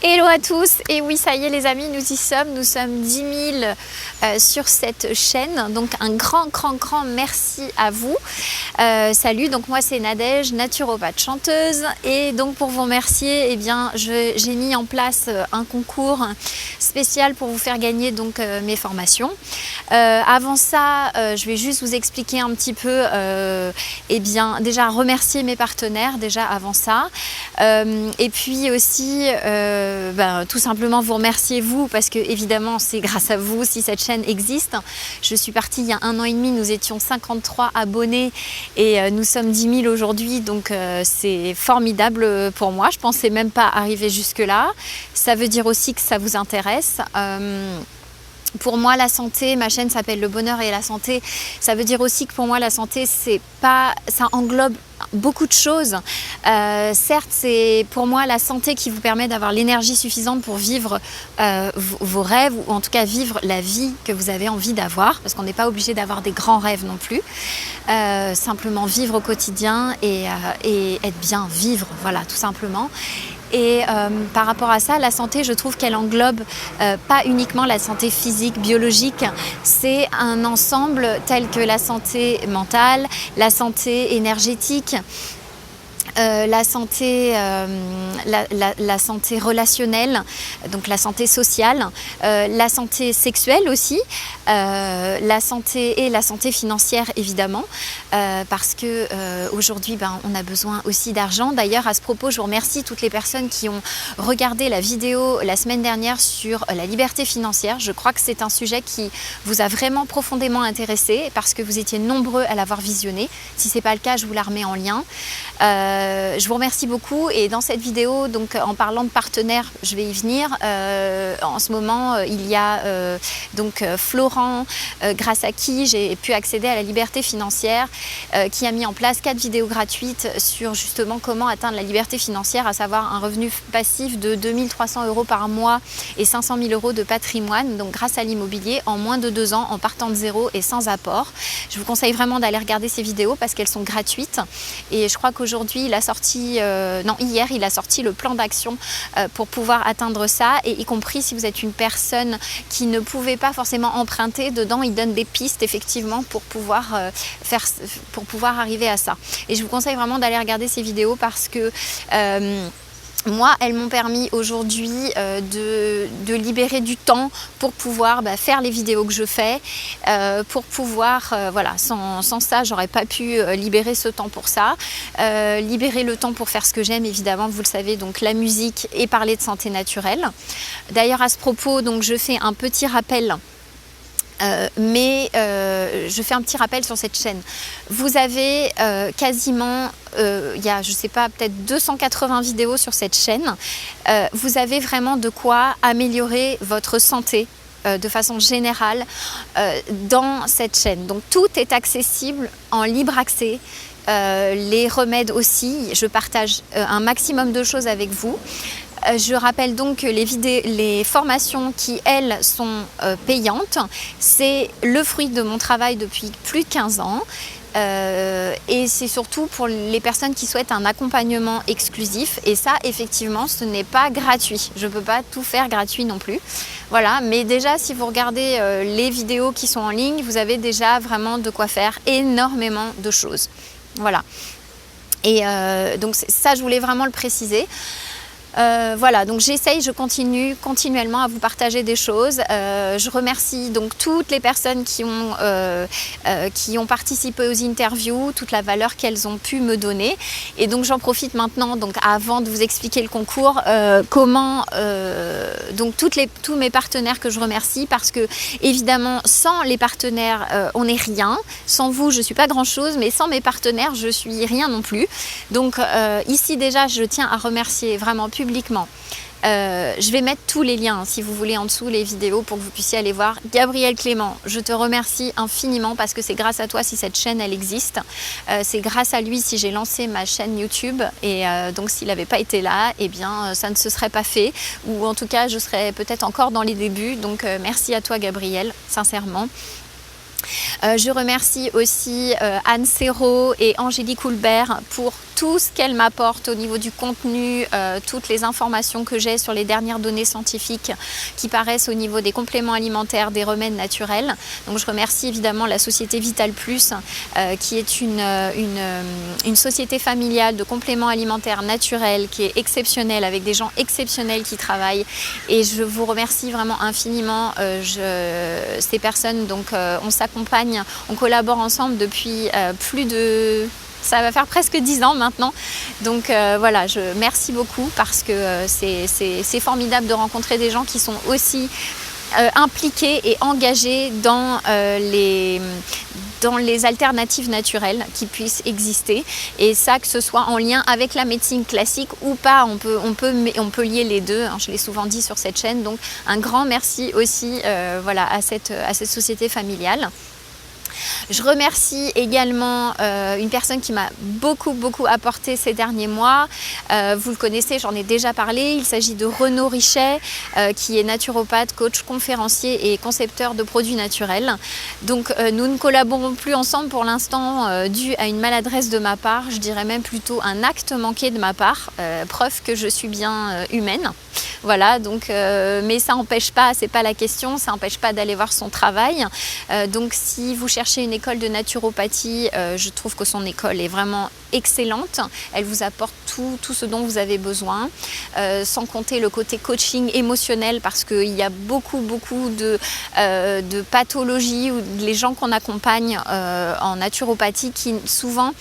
Hello à tous, et oui ça y est les amis, nous sommes 10 000 sur cette chaîne, donc un grand merci à vous. Salut, donc moi c'est Nadège, naturopathe chanteuse, et donc pour vous remercier, eh bien j'ai mis en place un concours spécial pour vous faire gagner donc mes formations. Avant ça, je vais juste vous expliquer un petit peu, eh bien déjà remercier mes partenaires déjà avant ça, et puis aussi tout simplement vous remercier vous, parce que évidemment c'est grâce à vous si cette chaîne existe. Je suis partie il y a 1 an et demi, nous étions 53 abonnés et nous sommes 10 000 aujourd'hui, donc c'est formidable pour moi. Je pensais même pas arriver jusque là. Ça veut dire aussi que ça vous intéresse. Pour moi, la santé, ma chaîne s'appelle Le Bonheur et la Santé. Ça veut dire aussi que pour moi, la santé, ça englobe beaucoup de choses. Certes, c'est pour moi la santé qui vous permet d'avoir l'énergie suffisante pour vivre vos rêves, ou en tout cas vivre la vie que vous avez envie d'avoir, parce qu'on n'est pas obligé d'avoir des grands rêves non plus. Simplement vivre au quotidien et être bien, vivre, voilà, tout simplement. Et par rapport à ça, la santé, je trouve qu'elle englobe pas uniquement la santé physique, biologique, c'est un ensemble tel que la santé mentale, la santé énergétique, la santé relationnelle, donc la santé sociale, la santé sexuelle aussi, la santé financière évidemment, parce que aujourd'hui on a besoin aussi d'argent. D'ailleurs à ce propos, je vous remercie toutes les personnes qui ont regardé la vidéo la semaine dernière sur la liberté financière. Je crois que c'est un sujet qui vous a vraiment profondément intéressé, parce que vous étiez nombreux à l'avoir visionné. Si ce n'est pas le cas, je vous la remets en lien. Je vous remercie beaucoup, et dans cette vidéo, donc en parlant de partenaires, je vais y venir. En ce moment, il y a Florent, grâce à qui j'ai pu accéder à la liberté financière, qui a mis en place 4 vidéos gratuites sur justement comment atteindre la liberté financière, à savoir un revenu passif de 2 300 € par mois et 500 000 € de patrimoine, donc grâce à l'immobilier, en moins de 2 ans, en partant de zéro et sans apport. Je vous conseille vraiment d'aller regarder ces vidéos parce qu'elles sont gratuites, et je crois qu'aujourd'hui il a sorti hier il a sorti le plan d'action pour pouvoir atteindre ça, et y compris si vous êtes une personne qui ne pouvait pas forcément emprunter, dedans il donne des pistes effectivement pour pouvoir arriver à ça. Et je vous conseille vraiment d'aller regarder ces vidéos parce que moi, elles m'ont permis aujourd'hui de libérer du temps pour pouvoir faire les vidéos que je fais, pour pouvoir, voilà, sans ça, j'aurais pas pu libérer ce temps pour ça, libérer le temps pour faire ce que j'aime, évidemment, vous le savez, donc la musique et parler de santé naturelle. D'ailleurs, à ce propos, donc, je fais un petit rappel. Je fais un petit rappel sur cette chaîne. Vous avez quasiment, il y a, je sais pas, peut-être 280 vidéos sur cette chaîne. Vous avez vraiment de quoi améliorer votre santé de façon générale dans cette chaîne. Donc tout est accessible en libre accès. Les remèdes aussi, je partage un maximum de choses avec vous. Je rappelle donc que les formations qui, elles, sont payantes, c'est le fruit de mon travail depuis plus de 15 ans. Et c'est surtout pour les personnes qui souhaitent un accompagnement exclusif, et ça effectivement ce n'est pas gratuit, je ne peux pas tout faire gratuit non plus, voilà. Mais déjà si vous regardez les vidéos qui sont en ligne, vous avez déjà vraiment de quoi faire énormément de choses, voilà. Et donc ça, je voulais vraiment le préciser. Voilà, donc je continue continuellement à vous partager des choses. Je remercie donc toutes les personnes qui ont participé aux interviews, toute la valeur qu'elles ont pu me donner. Et donc j'en profite maintenant, donc avant de vous expliquer le concours, donc tous mes partenaires que je remercie, parce que évidemment sans les partenaires on n'est rien. Sans vous je suis pas grand chose, mais sans mes partenaires je suis rien non plus. Donc ici déjà je tiens à remercier vraiment publiquement. Je vais mettre tous les liens, si vous voulez, en dessous les vidéos pour que vous puissiez aller voir. Gabriel Clément, je te remercie infiniment, parce que c'est grâce à toi si cette chaîne elle existe. C'est grâce à lui si j'ai lancé ma chaîne YouTube, et donc s'il n'avait pas été là, eh bien ça ne se serait pas fait, ou en tout cas je serais peut-être encore dans les débuts. Donc merci à toi Gabriel, sincèrement. Je remercie aussi Anne Serrault et Angélique Houlbert pour tout ce qu'elle m'apporte au niveau du contenu, toutes les informations que j'ai sur les dernières données scientifiques qui paraissent au niveau des compléments alimentaires, des remèdes naturels. Donc je remercie évidemment la société Vital Plus qui est une société familiale de compléments alimentaires naturels qui est exceptionnelle, avec des gens exceptionnels qui travaillent, et je vous remercie vraiment infiniment. Ces personnes, donc on s'accompagne, on collabore ensemble depuis ça va faire presque 10 ans maintenant. Donc voilà, merci beaucoup parce que c'est formidable de rencontrer des gens qui sont aussi impliqués et engagés dans les alternatives naturelles qui puissent exister, et ça, que ce soit en lien avec la médecine classique ou pas, on peut lier les deux, hein, je l'ai souvent dit sur cette chaîne. Donc un grand merci aussi voilà, à cette société familiale. Je remercie également une personne qui m'a beaucoup apporté ces derniers mois. Vous le connaissez, j'en ai déjà parlé. Il s'agit de Renaud Richet, qui est naturopathe, coach, conférencier et concepteur de produits naturels. Donc nous ne collaborons plus ensemble pour l'instant dû à une maladresse de ma part, je dirais même plutôt un acte manqué de ma part, preuve que je suis bien humaine. Voilà, donc, mais ça n'empêche pas, c'est pas la question, ça n'empêche pas d'aller voir son travail. Donc si vous cherchez une école de naturopathie, je trouve que son école est vraiment excellente. Elle vous apporte tout ce dont vous avez besoin, sans compter le côté coaching émotionnel, parce qu'il y a beaucoup de pathologies où les gens qu'on accompagne en naturopathie qui souvent,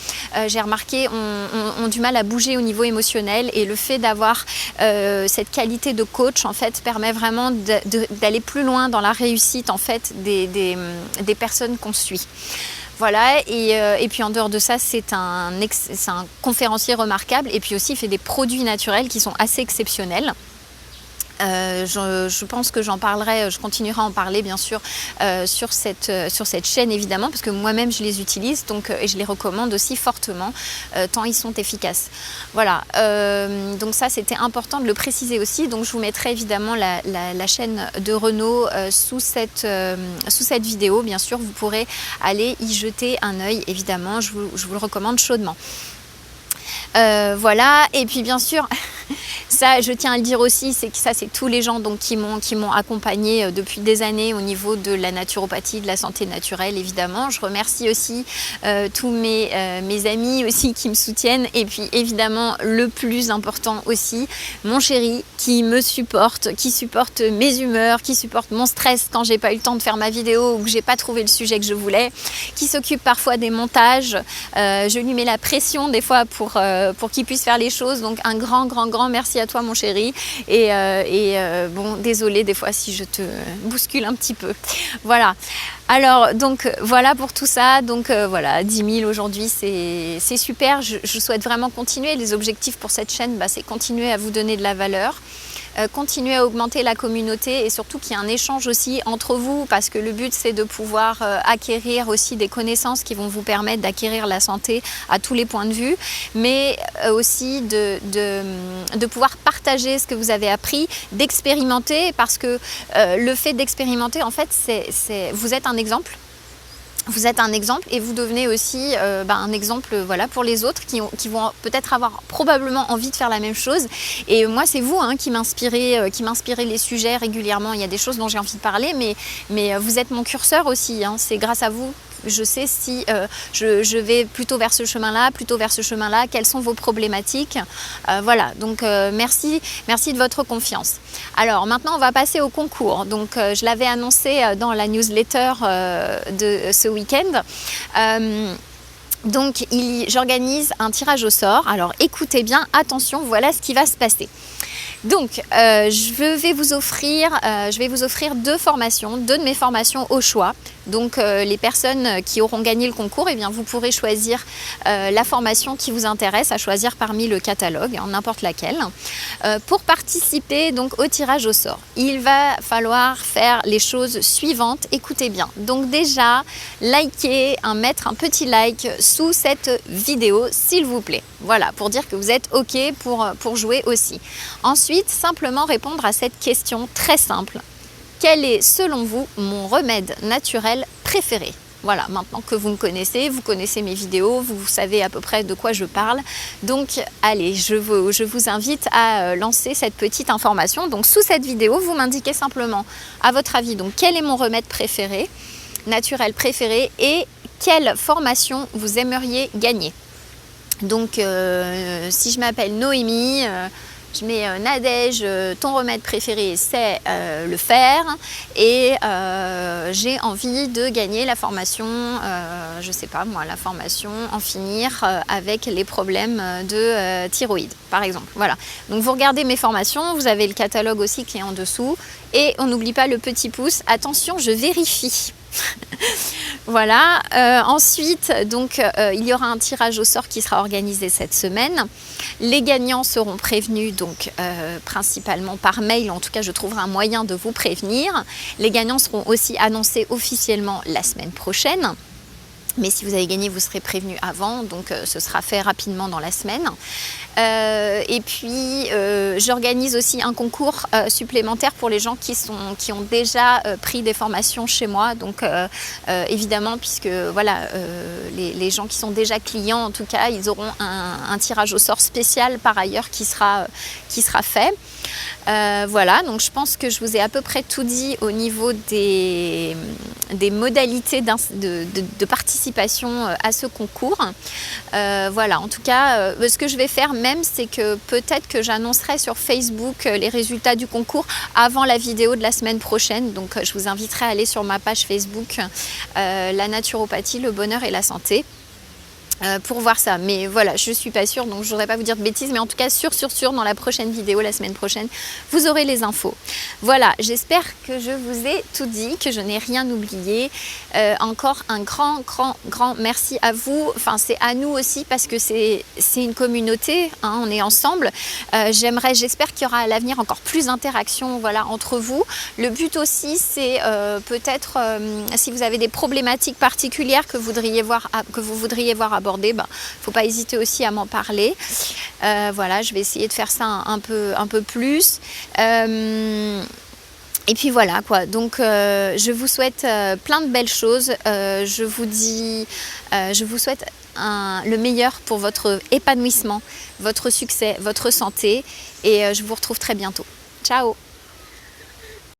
j'ai remarqué, ont du mal à bouger au niveau émotionnel, et le fait d'avoir cette qualité de coach en fait permet vraiment d'aller plus loin dans la réussite en fait des personnes qu'on suit. Voilà, et puis en dehors de ça, c'est un conférencier remarquable, et puis aussi il fait des produits naturels qui sont assez exceptionnels. Je pense que j'en parlerai, je continuerai à en parler bien sûr sur cette chaîne évidemment, parce que moi-même je les utilise, donc, et je les recommande aussi fortement, tant ils sont efficaces. Voilà, donc ça c'était important de le préciser aussi. Donc je vous mettrai évidemment la chaîne de Renaud sous cette vidéo. Bien sûr, vous pourrez aller y jeter un œil, évidemment, je vous le recommande chaudement. Voilà, et puis bien sûr ça, je tiens à le dire aussi, c'est que ça, c'est tous les gens donc, qui m'ont accompagnée depuis des années au niveau de la naturopathie, de la santé naturelle, évidemment. Je remercie aussi tous mes amis aussi qui me soutiennent, et puis évidemment le plus important aussi, mon chéri qui me supporte, qui supporte mes humeurs, qui supporte mon stress quand j'ai pas eu le temps de faire ma vidéo ou que j'ai pas trouvé le sujet que je voulais, qui s'occupe parfois des montages. Je lui mets la pression des fois pour qu'il puisse faire les choses, donc un grand merci à toi mon chéri, et bon, désolée des fois si je te bouscule un petit peu. Voilà, alors donc voilà pour tout ça. Donc voilà, 10 000 aujourd'hui, c'est super. Je souhaite vraiment continuer. Les objectifs pour cette chaîne, c'est continuer à vous donner de la valeur, continuer à augmenter la communauté, et surtout qu'il y ait un échange aussi entre vous, parce que le but c'est de pouvoir acquérir aussi des connaissances qui vont vous permettre d'acquérir la santé à tous les points de vue, mais aussi de pouvoir partager ce que vous avez appris, d'expérimenter, parce que le fait d'expérimenter en fait vous êtes un exemple. Vous êtes un exemple, et vous devenez aussi un exemple voilà, pour les autres qui vont peut-être avoir probablement envie de faire la même chose. Et moi, c'est vous qui m'inspirez les sujets régulièrement. Il y a des choses dont j'ai envie de parler, mais vous êtes mon curseur aussi. C'est grâce à vous. Je sais si je vais plutôt vers ce chemin-là, quelles sont vos problématiques. Voilà, donc merci de votre confiance. Alors maintenant, on va passer au concours. Donc je l'avais annoncé dans la newsletter de ce week-end. Donc j'organise un tirage au sort. Alors écoutez bien, attention, voilà ce qui va se passer. Donc je vais vous offrir deux de mes formations au choix. Donc les personnes qui auront gagné le concours, eh bien, vous pourrez choisir la formation qui vous intéresse, à choisir parmi le catalogue, n'importe laquelle. Pour participer donc au tirage au sort, il va falloir faire les choses suivantes. Écoutez bien. Donc déjà, mettre un petit like sous cette vidéo, s'il vous plaît. Voilà, pour dire que vous êtes OK pour jouer aussi. Ensuite, simplement répondre à cette question très simple. Quel est, selon vous, mon remède naturel préféré? Voilà, maintenant que vous me connaissez, vous connaissez mes vidéos, vous savez à peu près de quoi je parle. Donc allez, je vous invite à lancer cette petite information. Donc sous cette vidéo, vous m'indiquez simplement, à votre avis, donc quel est mon remède préféré, naturel préféré, et quelle formation vous aimeriez gagner. Donc si je m'appelle Noémie, je mets Nadège, ton remède préféré c'est le fer, et j'ai envie de gagner la formation, je sais pas moi, la formation en finir avec les problèmes de thyroïde par exemple. Voilà, donc vous regardez mes formations, vous avez le catalogue aussi qui est en dessous, et on n'oublie pas le petit pouce, attention je vérifie. Voilà, ensuite donc il y aura un tirage au sort qui sera organisé cette semaine. Les gagnants seront prévenus donc principalement par mail, en tout cas je trouverai un moyen de vous prévenir. Les gagnants seront aussi annoncés officiellement la semaine prochaine. Mais si vous avez gagné, vous serez prévenu avant, donc ce sera fait rapidement dans la semaine. Et puis, j'organise aussi un concours supplémentaire pour les gens qui ont déjà pris des formations chez moi. Donc, évidemment, puisque voilà, les gens qui sont déjà clients, en tout cas, ils auront un tirage au sort spécial par ailleurs qui sera fait. Voilà, donc je pense que je vous ai à peu près tout dit au niveau des modalités de participation à ce concours. Voilà, en tout cas, ce que je vais faire même, c'est que peut-être que j'annoncerai sur Facebook les résultats du concours avant la vidéo de la semaine prochaine. Donc je vous inviterai à aller sur ma page Facebook, la naturopathie, le bonheur et la santé. Pour voir ça, mais voilà, je suis pas sûre, donc je voudrais pas vous dire de bêtises, mais en tout cas sûr dans la prochaine vidéo, la semaine prochaine, vous aurez les infos. Voilà, j'espère que je vous ai tout dit, que je n'ai rien oublié. Encore un grand merci à vous, enfin c'est à nous aussi parce que c'est une communauté, hein, on est ensemble. J'espère qu'il y aura à l'avenir encore plus d'interactions, voilà, entre vous. Le but aussi c'est peut-être si vous avez des problématiques particulières que vous voudriez voir abordées, faut pas hésiter aussi à m'en parler. Voilà, je vais essayer de faire ça un peu plus. Et puis voilà quoi, donc je vous souhaite plein de belles choses. Je vous souhaite le meilleur pour votre épanouissement, votre succès, votre santé, et je vous retrouve très bientôt. Ciao!